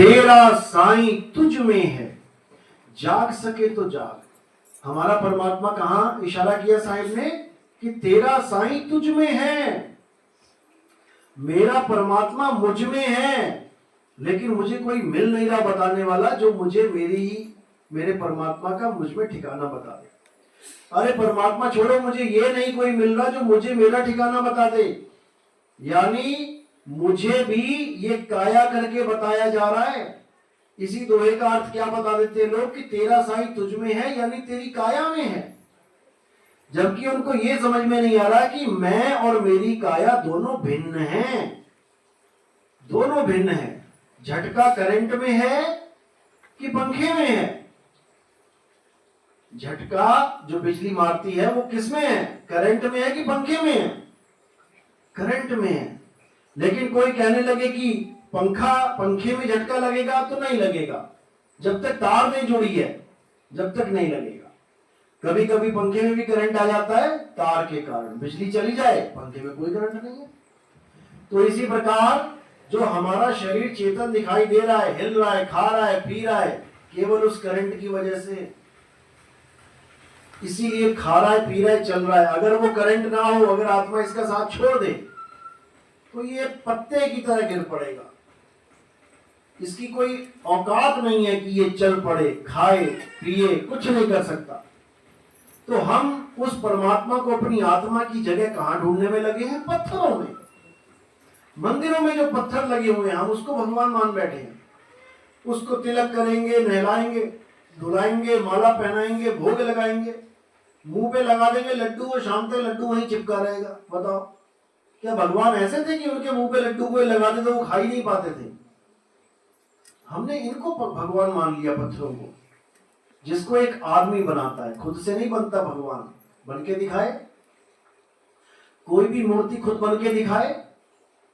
तेरा साईं तुझ में है, जाग सके तो जाग। हमारा परमात्मा कहां इशारा किया साहिब ने कि तेरा साईं तुझ में है, मेरा परमात्मा मुझ में है, लेकिन मुझे कोई मिल नहीं रहा बताने वाला जो मुझे मेरे परमात्मा का मुझ में ठिकाना बता दे। अरे परमात्मा छोड़ो, मुझे ये नहीं कोई मिल रहा जो मुझे मेरा ठिकाना बता दे। यानी मुझे भी ये काया करके बताया जा रहा है। इसी दोहे का अर्थ क्या बता देते हैं लोग कि तेरा साईं तुझ में है, यानी तेरी काया में है। जबकि उनको ये समझ में नहीं आ रहा कि मैं और मेरी काया दोनों भिन्न हैं, दोनों भिन्न हैं। झटका करंट में है कि पंखे में है? झटका जो बिजली मारती है वो किसमें है? करंट में है कि पंखे में है? करंट में है। लेकिन कोई कहने लगे कि पंखे में झटका लगेगा तो नहीं लगेगा, जब तक तार नहीं जुड़ी है जब तक नहीं लगेगा। कभी कभी पंखे में भी करंट आ जाता है तार के कारण, बिजली चली जाए पंखे में कोई करंट नहीं है। तो इसी प्रकार जो हमारा शरीर चेतन दिखाई दे रहा है, हिल रहा है, खा रहा है, पी रहा है, केवल उस करंट की वजह से, इसीलिए खा रहा है, पी रहा है, चल रहा है। अगर वो करंट ना हो, अगर आत्मा इसका साथ छोड़ दे तो ये पत्ते की तरह गिर पड़ेगा। इसकी कोई औकात नहीं है कि ये चल पड़े, खाए, पिए, कुछ नहीं कर सकता। तो हम उस परमात्मा को अपनी आत्मा की जगह कहां ढूंढने में लगे हैं? पत्थरों में। मंदिरों में जो पत्थर लगे हुए हैं हम उसको भगवान मान बैठे हैं। उसको तिलक करेंगे, नहलाएंगे, धुलाएंगे, माला पहनाएंगे, भोग लगाएंगे, मुंह पे लगा देंगे लड्डू, वो शाम तक लड्डू वहीं चिपका रहेगा। बताओ, क्या भगवान ऐसे थे कि उनके मुंह पे लड्डू को लगा दे तो वो खा ही नहीं पाते थे? हमने इनको भगवान मान लिया, पत्थरों को, जिसको एक आदमी बनाता है, खुद से नहीं बनता। भगवान बन के दिखाए, कोई भी मूर्ति खुद बन के दिखाए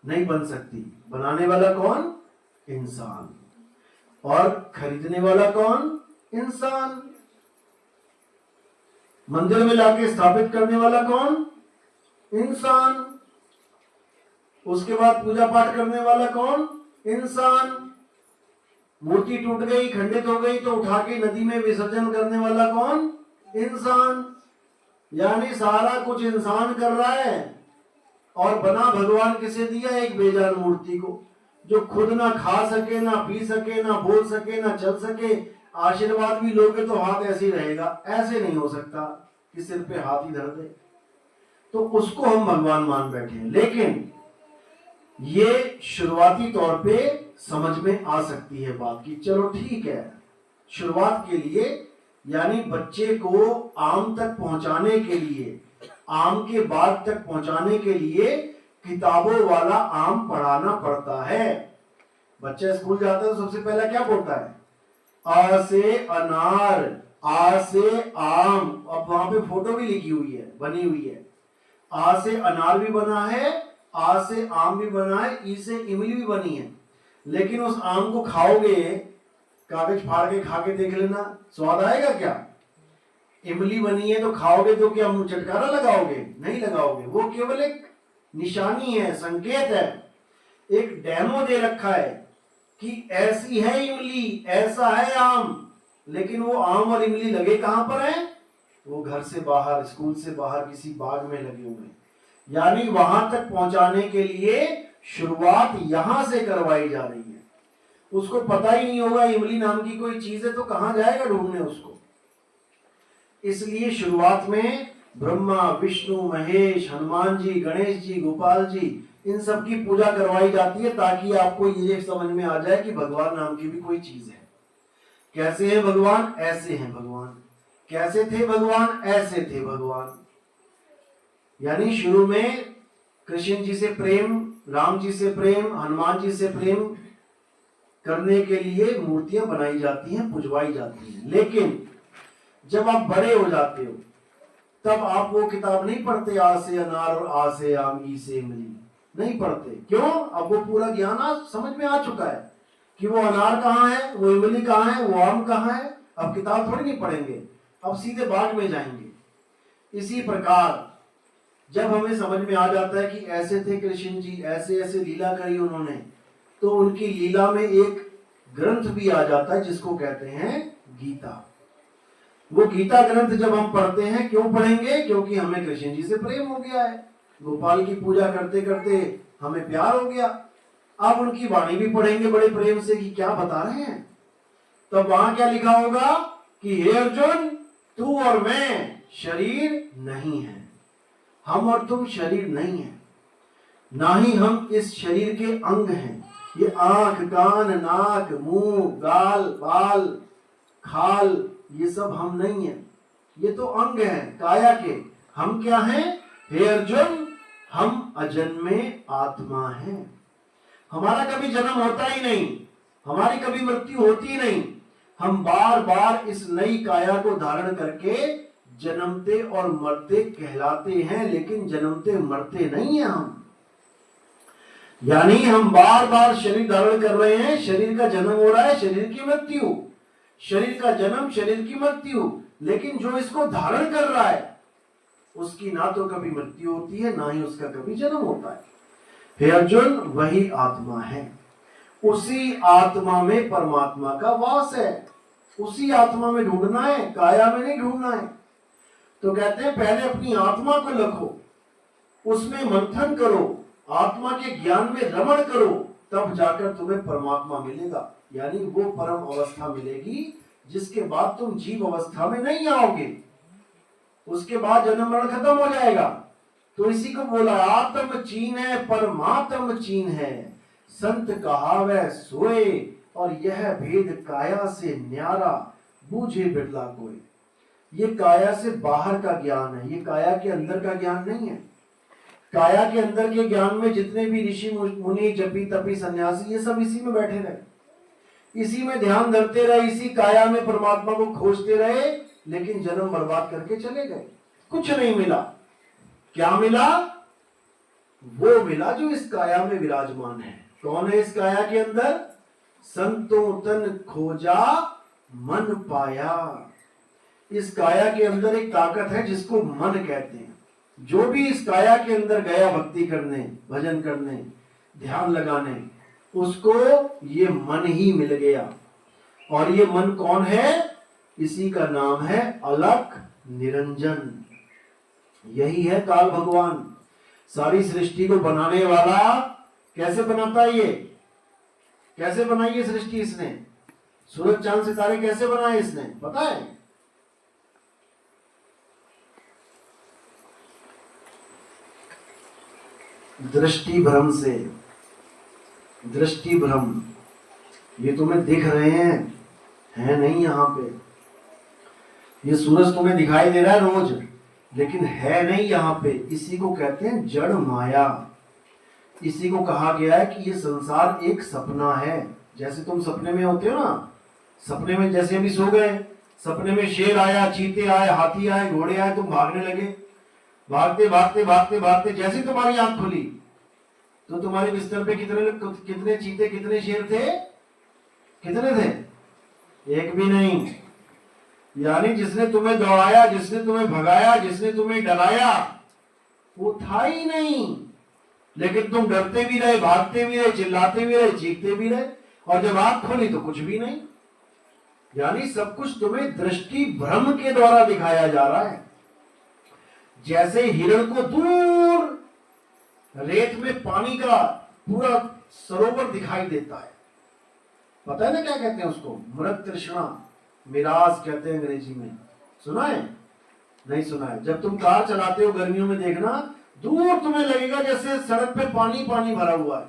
नहीं बन सकती। बनाने वाला कौन? इंसान। और खरीदने वाला कौन? इंसान। मंदिर में लाके स्थापित करने वाला कौन? इंसान। उसके बाद पूजा पाठ करने वाला कौन? इंसान। मूर्ति टूट गई, खंडित हो गई तो उठा के नदी में विसर्जन करने वाला कौन? इंसान। यानी सारा कुछ इंसान कर रहा है। और बना भगवान किसे दिया? एक बेजान मूर्ति को, जो खुद ना खा सके, ना पी सके, ना बोल सके, ना चल सके। आशीर्वाद भी लोगे तो हाथ ऐसे ही रहेगा, ऐसे नहीं हो सकता कि सिर पे हाथ ही धर दे। तो उसको हम भगवान मान बैठे हैं। लेकिन ये शुरुआती तौर पे समझ में आ सकती है बात की, चलो ठीक है, शुरुआत के लिए, यानी बच्चे को आम तक पहुंचाने के लिए, आम के बाग तक पहुंचाने के लिए किताबों वाला आम पढ़ाना पड़ता है। बच्चा स्कूल जाता है तो सबसे पहला क्या बोलता है? आ से अनार, आ से आम। अब वहां पे फोटो भी लिखी हुई है, बनी हुई है। आ से अनार भी बना है, आ से आम भी बना है, ई से इमली भी बनी है। लेकिन उस आम को खाओगे, कागज फाड़ के खा के देख लेना, स्वाद आएगा क्या? इमली बनी है तो खाओगे तो क्या मुंह चटकारा लगाओगे? नहीं लगाओगे। वो केवल एक निशानी है, संकेत है, एक डेमो दे रखा है कि ऐसी है इमली, ऐसा है आम। लेकिन वो आम और इमली लगे कहां पर है? वो घर से बाहर, स्कूल से बाहर किसी बाग में लगे हुए। यानी वहां तक पहुंचाने के लिए शुरुआत यहां से करवाई जा रही है। उसको पता ही नहीं होगा इमली नाम की कोई चीज है तो कहां जाएगा ढूंढने उसको। इसलिए शुरुआत में ब्रह्मा, विष्णु, महेश, हनुमान जी, गणेश जी, गोपाल जी, इन सब की पूजा करवाई जाती है ताकि आपको ये समझ में आ जाए कि भगवान नाम की भी कोई चीज है। कैसे है भगवान? ऐसे हैं भगवान। कैसे थे भगवान? ऐसे थे भगवान। यानी शुरू में कृष्ण जी से प्रेम, राम जी से प्रेम, हनुमान जी से प्रेम करने के लिए मूर्तियां बनाई जाती हैं, पूजवाई जाती हैं। लेकिन जब आप बड़े हो जाते हो तब आप वो किताब नहीं पढ़ते, आ से अनार और आ से आम, ई से इमली, नहीं पढ़ते। क्यों? अब वो पूरा ज्ञान समझ में आ चुका है कि वो अनार कहाँ है, वो इमली कहाँ है, वो आम कहाँ है। अब किताब थोड़ी नहीं पढ़ेंगे, अब सीधे बाग में जाएंगे। इसी प्रकार जब हमें समझ में आ जाता है कि ऐसे थे कृष्ण जी, ऐसे ऐसे लीला करी उन्होंने, तो उनकी लीला में एक ग्रंथ भी आ जाता है जिसको कहते हैं गीता। वो गीता ग्रंथ जब हम पढ़ते हैं, क्यों पढ़ेंगे? क्योंकि हमें कृष्ण जी से प्रेम हो गया है, गोपाल की पूजा करते करते हमें प्यार हो गया। अब उनकी वाणी भी पढ़ेंगे बड़े प्रेम से कि क्या बता रहे हैं। तब वहां क्या लिखा होगा कि हे अर्जुन, तू और मैं शरीर नहीं है, हम और तुम शरीर नहीं है, ना ही हम इस शरीर के अंग हैं। ये आंख, कान, नाक, मुंह, गाल, बाल, खाल, ये सब हम नहीं है, ये तो अंग हैं काया के। हम क्या हैं? हे अर्जुन, हम अजन्मे आत्मा हैं। हमारा कभी जन्म होता ही नहीं, हमारी कभी मृत्यु होती ही नहीं। हम बार बार इस नई काया को धारण करके जन्मते और मरते कहलाते हैं, लेकिन जन्मते मरते नहीं है हम। यानी हम बार बार शरीर धारण कर रहे हैं, शरीर का जन्म हो रहा है, शरीर की मृत्यु, शरीर का जन्म, शरीर की मृत्यु। लेकिन जो इसको धारण कर रहा है उसकी ना तो कभी मृत्यु होती है, ना ही उसका कभी जन्म होता है। हे अर्जुन, वही आत्मा है, उसी आत्मा में परमात्मा का वास है, उसी आत्मा में ढूंढना है, काया में नहीं ढूंढना है। तो कहते हैं पहले अपनी आत्मा को लखो, उसमें मंथन करो, आत्मा के ज्ञान में रमण करो, तब जाकर तुम्हें परमात्मा मिलेगा। यानी वो परम अवस्था मिलेगी जिसके बाद तुम जीव अवस्था में नहीं आओगे, उसके बाद जन्म मरण खत्म हो जाएगा। तो इसी को बोला, आत्म चीन है परमात्म चीन है, संत कहावै सोए, और यह भेद काया से न्यारा, बूझे बिरला कोई। ये काया से बाहर का ज्ञान है, ये काया के अंदर का ज्ञान नहीं है। काया के अंदर के ज्ञान में जितने भी ऋषि मुनि, जपी तपी सन्यासी, ये सब इसी में बैठे रहे, इसी में ध्यान धरते रहे, इसी काया में परमात्मा को खोजते रहे, लेकिन जन्म बर्बाद करके चले गए, कुछ नहीं मिला। क्या मिला? वो मिला जो इस काया में विराजमान है। कौन है इस काया के अंदर? संतों तन खोजा मन पाया। इस काया के अंदर एक ताकत है जिसको मन कहते हैं। जो भी इस काया के अंदर गया भक्ति करने, भजन करने, ध्यान लगाने, उसको ये मन ही मिल गया। और ये मन कौन है? इसी का नाम है अलख निरंजन। यही है काल भगवान। सारी सृष्टि को बनाने वाला कैसे बनाता है? ये कैसे बनाई ये सृष्टि इसने? सूरज चांद सितारे कैसे बनाए इसने, पता है? दृष्टि भ्रम से। दृष्टि भ्रम, ये तुम्हें दिख रहे हैं, है नहीं यहाँ पे। ये सूरज तुम्हें दिखाई दे रहा है रोज, लेकिन है नहीं यहाँ पे। इसी को कहते हैं जड़ माया। इसी को कहा गया है कि ये संसार एक सपना है। जैसे तुम सपने में होते हो ना, सपने में जैसे अभी सो गए, सपने में शेर आया, चीते आए, हाथी आए, घोड़े आए, तुम भागने लगे। भागते भागते भागते भागते जैसे तुम्हारी आंख खुली तो तुम्हारे बिस्तर पे कितने चीते, कितने शेर थे? कितने थे? एक भी नहीं। यानी जिसने तुम्हें दौड़ाया, जिसने तुम्हें भगाया, जिसने तुम्हें डराया, वो था ही नहीं। लेकिन तुम डरते भी रहे, भागते भी रहे, चिल्लाते भी रहे, चीखते भी रहे, और जब आंख खोली तो कुछ भी नहीं। यानी सब कुछ तुम्हें दृष्टि भ्रम के द्वारा दिखाया जा रहा है। जैसे हिरण को दूर रेत में पानी का पूरा सरोवर दिखाई देता है, पता है ना क्या कहते हैं उसको? मृग तृष्णा, मिराज कहते हैं अंग्रेजी में। सुना है? नहीं सुना है? जब तुम कार चलाते हो गर्मियों में, देखना दूर तुम्हें लगेगा जैसे सड़क पे पानी पानी भरा हुआ है,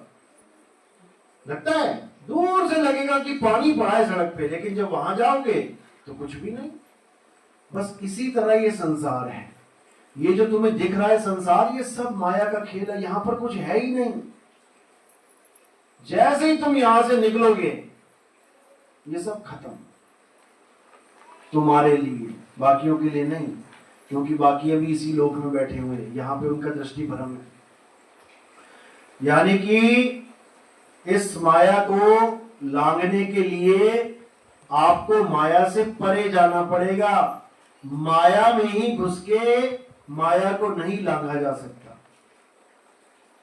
लगता है दूर से लगेगा कि पानी पड़ा है सड़क पे, लेकिन जब वहां जाओगे तो कुछ भी नहीं। बस इसी तरह ये संसार है। ये जो तुम्हें दिख रहा है संसार, ये सब माया का खेल है, यहां पर कुछ है ही नहीं। जैसे ही तुम यहां से निकलोगे ये सब खत्म, तुम्हारे लिए, बाकियों के लिए नहीं, क्योंकि बाकी अभी इसी लोक में बैठे हुए हैं, यहां पे उनका दृष्टि भ्रम है। यानी कि इस माया को लांघने के लिए आपको माया से परे जाना पड़ेगा। माया में ही घुस के माया को नहीं लांघा जा सकता।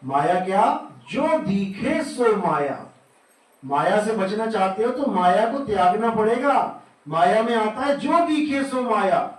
माया क्या? जो दिखे सो माया। माया से बचना चाहते हो तो माया को त्यागना पड़ेगा। माया में आता है जो दिखे सो माया।